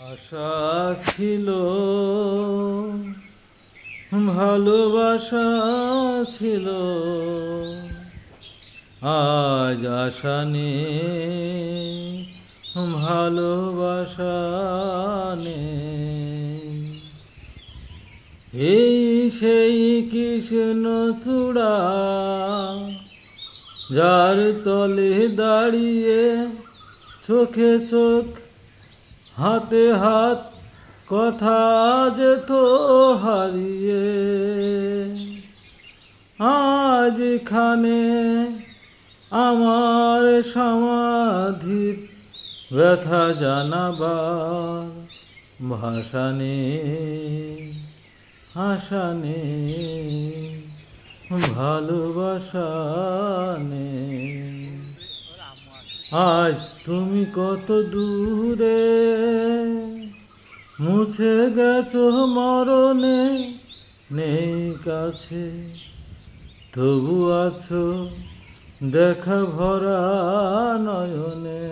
আশা ছিল, ভালোবাসা ছিল, আজ আশা নেই, ভালোবাসা নেই। এই সেই কৃষ্ণচূড়া, যার তলে দাঁড়িয়ে চোখে চোখ হাতে হাত কথা যেত হারিয়ে, আজ এখানে আমার সমাধির ব্যথা জানাবার ভাষা নেই, আশা নেই, ভালোবাসা নেই। আজ তুমি কত দূরে, মুছে গেছো মরণে, নেই কাছে, তবু আছো দেখা ভরা নয়নে।